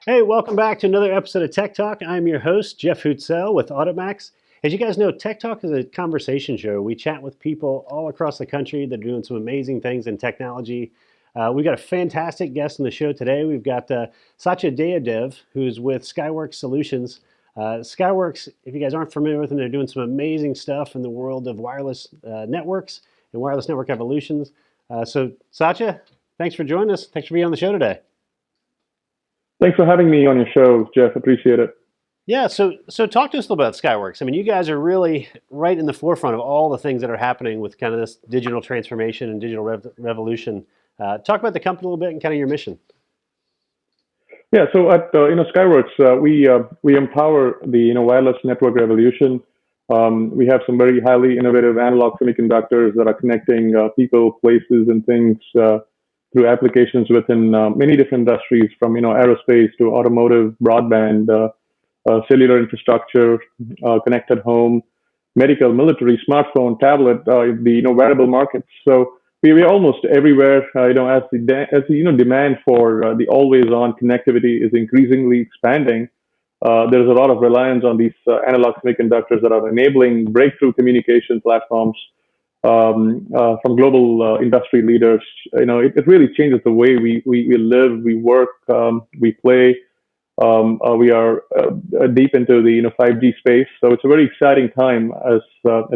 Hey, welcome back to another episode of Tech Talk. I'm your host, Jeff Hootselle with AuditMax. As you guys know, Tech Talk is a conversation show. We chat with people all across the country that are doing some amazing things in technology. We've got a fantastic guest on the show today. We've got Satya Jayadev, who's with Skyworks Solutions. Skyworks, if you guys aren't familiar with them, they're doing some amazing stuff in the world of wireless networks and wireless network evolutions. So, Satya, thanks for joining us. Thanks for being on the show today. Thanks for having me on your show, Jeff. Appreciate it. Yeah, so talk to us a little about Skyworks. I mean, you guys are really right in the forefront of all the things that are happening with kind of this digital transformation and digital revolution. Talk about the company a little bit and kind of your mission. Yeah, so at Skyworks, we empower the wireless network revolution. We have some very highly innovative analog semiconductors that are connecting people, places, and things through applications within many different industries, from aerospace to automotive, broadband, cellular infrastructure, connected home, medical, military, smartphone, tablet, the wearable markets. So we're almost everywhere. As the demand for the always-on connectivity is increasingly expanding. There's a lot of reliance on these analog semiconductors that are enabling breakthrough communication platforms from global industry leaders. It really changes the way we live, we work, we play. We are deep into the 5G space, so it's a very exciting time. As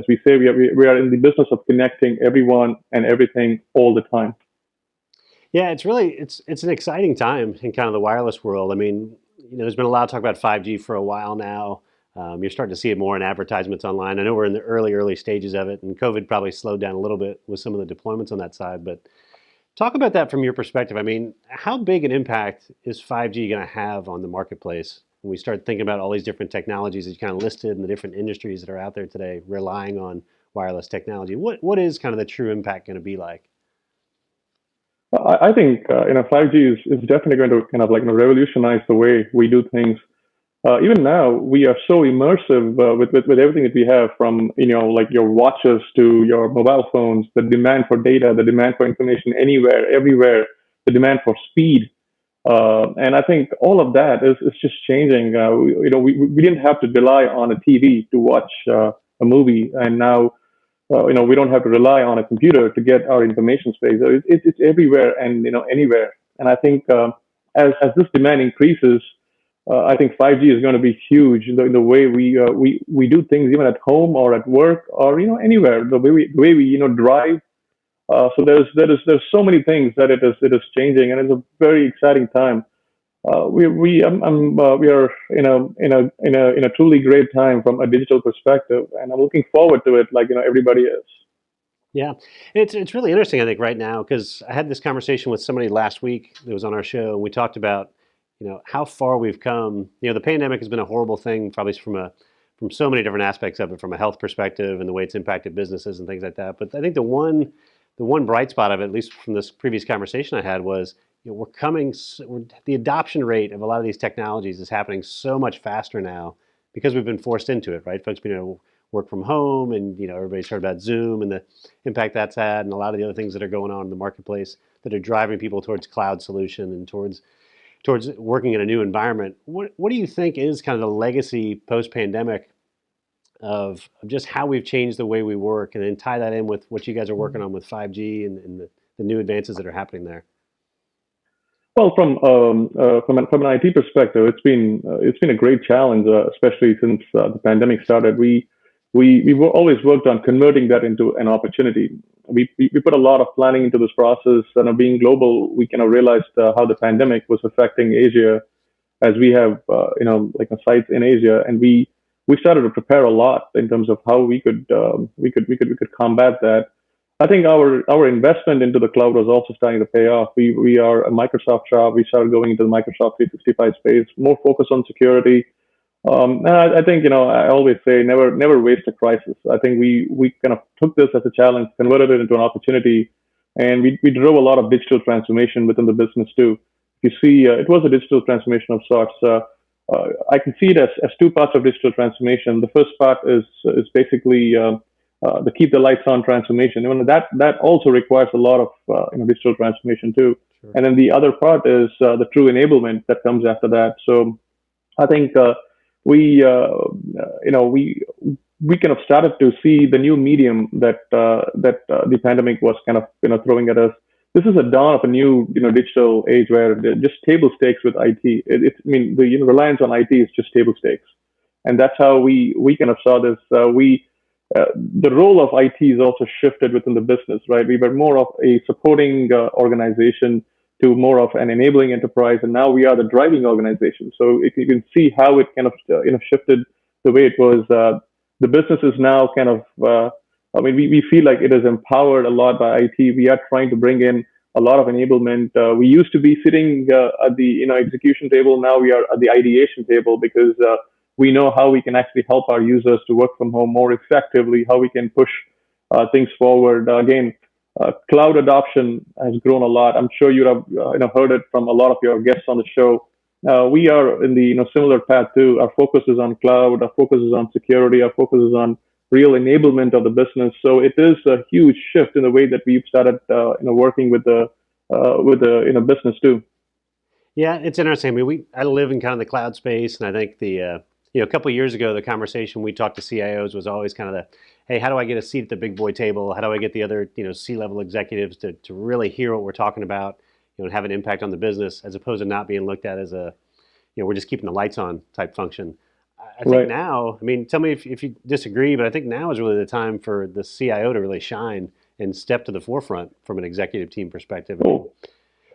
we say, we are in the business of connecting everyone and everything all the time. Yeah, it's an exciting time in kind of the wireless world. I mean, there's been a lot of talk about 5G for a while now. You're starting to see it more in advertisements online. I know we're in the early stages of it, and COVID probably slowed down a little bit with some of the deployments on that side. But talk about that from your perspective. I mean, how big an impact is 5G going to have on the marketplace when we start thinking about all these different technologies that you kind of listed and the different industries that are out there today relying on wireless technology? What is kind of the true impact going to be like? I think 5G is definitely going to kind of revolutionize the way we do things. Even now, we are so immersive with everything that we have, from like your watches to your mobile phones. The demand for data, the demand for information anywhere, everywhere, the demand for speed, and I think all of that is just changing. We didn't have to rely on a TV to watch a movie, and now we don't have to rely on a computer to get our information space. So it's everywhere and anywhere. And I think as this demand increases, I think 5G is going to be huge in the way we do things, even at home or at work or anywhere. The way we drive. So there's so many things that it is changing, and it's a very exciting time. We are in a truly great time from a digital perspective, and I'm looking forward to it, like everybody is. Yeah, it's really interesting, I think, right now, because I had this conversation with somebody last week that was on our show, and we talked about how far we've come. The pandemic has been a horrible thing, probably from so many different aspects of it, from a health perspective and the way it's impacted businesses and things like that. But I think the one bright spot of it, at least from this previous conversation I had, was the adoption rate of a lot of these technologies is happening so much faster now because we've been forced into it, right? Folks being able to work from home, and everybody's heard about Zoom and the impact that's had, and a lot of the other things that are going on in the marketplace that are driving people towards cloud solution and towards working in a new environment. What do you think is kind of the legacy post-pandemic of just how we've changed the way we work, and then tie that in with what you guys are working on with 5G and the new advances that are happening there? Well, from an IT perspective, it's been a great challenge, especially since the pandemic started. We always worked on converting that into an opportunity. We put a lot of planning into this process, and being global, we kind of realized how the pandemic was affecting Asia, as we have sites in Asia, and we started to prepare a lot in terms of how we could combat that. I think our investment into the cloud was also starting to pay off. We are a Microsoft shop. We started going into the Microsoft 365 space, more focus on security. And I think I always say never waste a crisis. I think we kind of took this as a challenge, converted it into an opportunity, and we drove a lot of digital transformation within the business too. You see, it was a digital transformation of sorts. I can see it as two parts of digital transformation. The first part is basically the keep the lights on transformation. That also requires a lot of digital transformation too. And then the other part is the true enablement that comes after that. So I think we, we kind of started to see the new medium that the pandemic was kind of throwing at us. This is a dawn of a new digital age where just table stakes with IT. I mean, the reliance on IT is just table stakes, and that's how we kind of saw this. The role of IT is also shifted within the business, right? We were more of a supporting organization to more of an enabling enterprise, and now we are the driving organization. So if you can see how it kind of shifted the way it was. The business is now kind of, we feel like it is empowered a lot by IT. We are trying to bring in a lot of enablement. We used to be sitting at the execution table. Now we are at the ideation table because we know how we can actually help our users to work from home more effectively, how we can push things forward. Again, cloud adoption has grown a lot. I'm sure you have heard it from a lot of your guests on the show. We are in the similar path too. Our focus is on cloud. Our focus is on security. Our focus is on real enablement of the business. So it is a huge shift in the way that we've started working with the business too. Yeah, it's interesting. I mean, I live in kind of the cloud space, and I think a couple of years ago, the conversation we talked to CIOs was always kind of the, hey, how do I get a seat at the big boy table? How do I get the other C-level executives to really hear what we're talking about? And have an impact on the business, as opposed to not being looked at as a, we're just keeping the lights on type function. I think now, I mean, tell me if you disagree, but I think now is really the time for the CIO to really shine and step to the forefront from an executive team perspective. I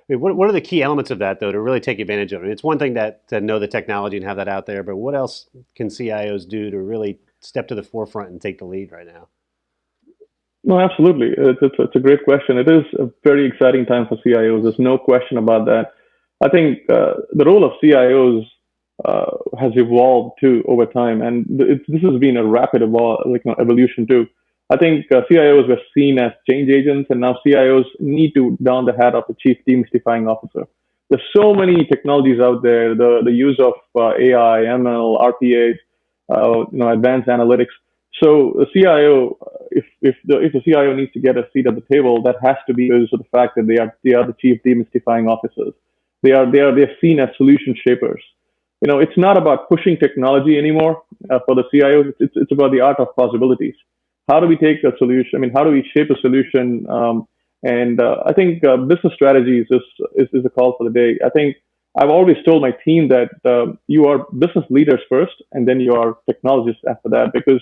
mean, what are the key elements of that, though, to really take advantage of it? It's one thing to know the technology and have that out there, but what else can CIOs do to really step to the forefront and take the lead right now? No, absolutely. It's a great question. It is a very exciting time for CIOs. There's no question about that. I think the role of CIOs has evolved too over time, and this has been a rapid evolution too. I think CIOs were seen as change agents, and now CIOs need to don the hat of the chief demystifying officer. There's so many technologies out there. The use of AI, ML, RPA, advanced analytics. So the CIO, if the CIO needs to get a seat at the table, that has to be because of the fact that they are the chief demystifying officers. They're seen as solution shapers. It's not about pushing technology anymore for the CIO. It's about the art of possibilities. How do we take a solution? I mean, how do we shape a solution? I think business strategies is a call for the day. I think I've always told my team that you are business leaders first, and then you are technologists after that, because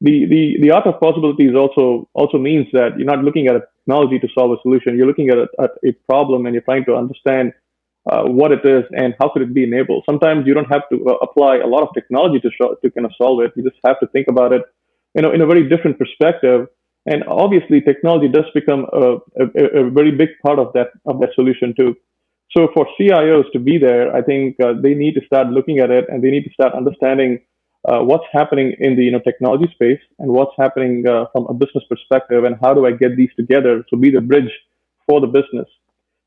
the art of possibilities also means that you're not looking at a technology to solve a solution. You're looking at a problem, and you're trying to understand what it is and how could it be enabled. Sometimes you don't have to apply a lot of technology to kind of solve it. You just have to think about it, in a very different perspective. And obviously, technology does become a very big part of that solution too. So for CIOs to be there, I think they need to start looking at it, and they need to start understanding what's happening in the technology space and what's happening from a business perspective, and how do I get these together to be the bridge for the business.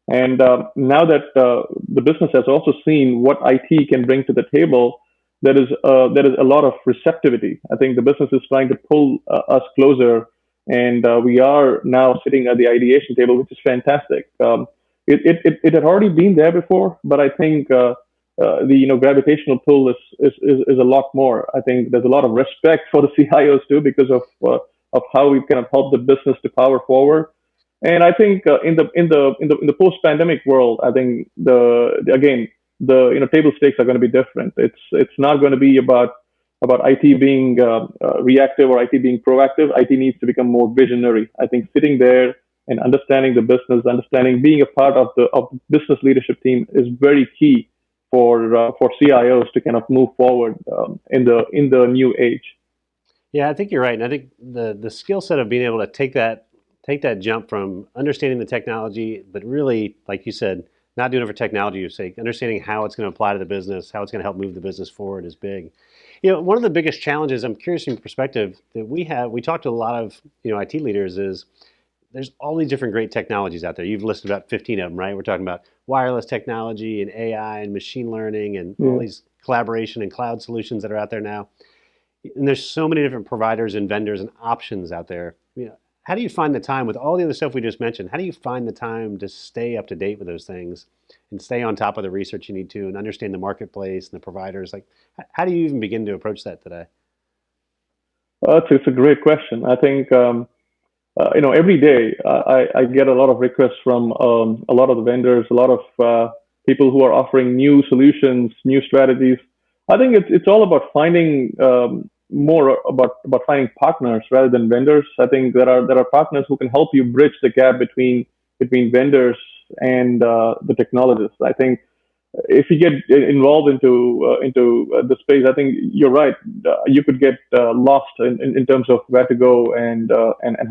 And now that the business has also seen what IT can bring to the table, there is a lot of receptivity. I think the business is trying to pull us closer, and we are now sitting at the ideation table, which is fantastic. It had already been there before, but I think the gravitational pull is a lot more. I think there's a lot of respect for the CIOs too, because of how we kind of help the business to power forward. And I think in the post-pandemic world, I think the table stakes are going to be different. It's not going to be about IT being reactive or IT being proactive. IT needs to become more visionary. I think sitting there and understanding the business, being a part of the business leadership team is very key for CIOs to kind of move forward in the new age. Yeah, I think you're right, and I think the skill set of being able to take that jump from understanding the technology, but really, like you said, not doing it for technology's sake, understanding how it's going to apply to the business, how it's going to help move the business forward is big. One of the biggest challenges, I'm curious from your perspective, that we talk to a lot of IT leaders, is there's all these different great technologies out there. You've listed about 15 of them, right? We're talking about wireless technology and AI and machine learning and all these collaboration and cloud solutions that are out there now. And there's so many different providers and vendors and options out there. How do you find the time with all the other stuff we just mentioned? How do you find the time to stay up to date with those things and stay on top of the research you need to and understand the marketplace and the providers? Like, how do you even begin to approach that today? It's a great question. I think every day I get a lot of requests from a lot of the vendors, a lot of people who are offering new solutions, new strategies. I think it's all about finding more about finding partners rather than vendors. I think there are partners who can help you bridge the gap between vendors and the technologists. I think if you get involved into the space, I think you're right. You could get lost in terms of where to go and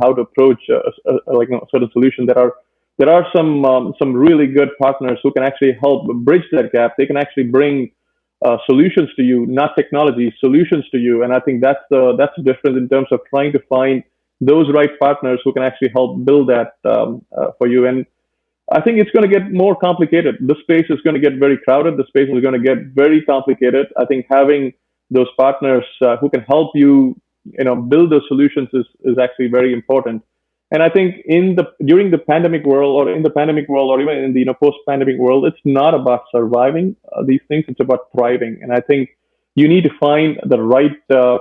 how to approach like a certain solution. There are some really good partners who can actually help bridge that gap. They can actually bring solutions to you, not technology, solutions to you. And I think that's the difference in terms of trying to find those right partners who can actually help build that for you. And I think it's going to get more complicated. The space is going to get very crowded. The space is going to get very complicated. I think having those partners who can help you, build those solutions is actually very important. And I think during the pandemic world, or in the pandemic world, or even in the post-pandemic world, it's not about surviving these things. It's about thriving. And I think you need to find the right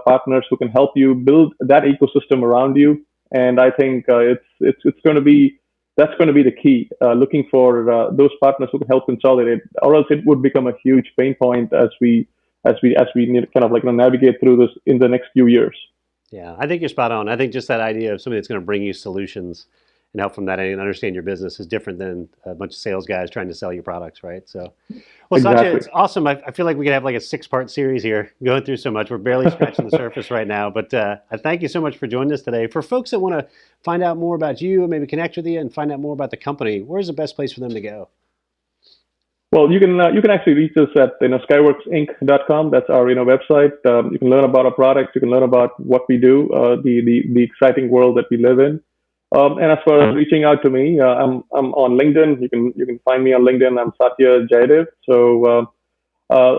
partners who can help you build that ecosystem around you. And I think it's going to be that's going to be the key. Looking for those partners who can help consolidate, or else it would become a huge pain point as we need kind of like navigate through this in the next few years. Yeah, I think you're spot on. I think just that idea of somebody that's going to bring you solutions and help from that and understand your business is different than a bunch of sales guys trying to sell you products, right? So, well, Exactly. Satya, it's awesome. I feel like we could have like a 6-part series here, going through so much. We're barely scratching the surface right now, but I thank you so much for joining us today. For folks that want to find out more about you, maybe connect with you and find out more about the company, where's the best place for them to go? Well, you can actually reach us at skyworksinc.com. That's our website. You can learn about our products. You can learn about what we do, the exciting world that we live in. And as far as reaching out to me, I'm on LinkedIn. You can find me on LinkedIn. I'm Satya Jayadev. So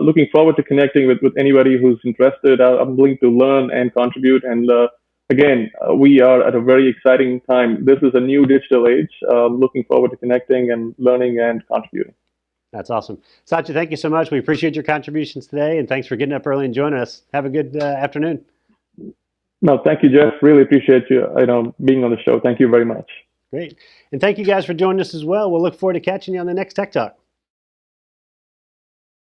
looking forward to connecting with anybody who's interested. I'm willing to learn and contribute. And again, we are at a very exciting time. This is a new digital age. Looking forward to connecting and learning and contributing. That's awesome. Satya, thank you so much. We appreciate your contributions today, and thanks for getting up early and joining us. Have a good afternoon. No, thank you, Jeff. Really appreciate you, being on the show. Thank you very much. Great. And thank you guys for joining us as well. We'll look forward to catching you on the next Tech Talk.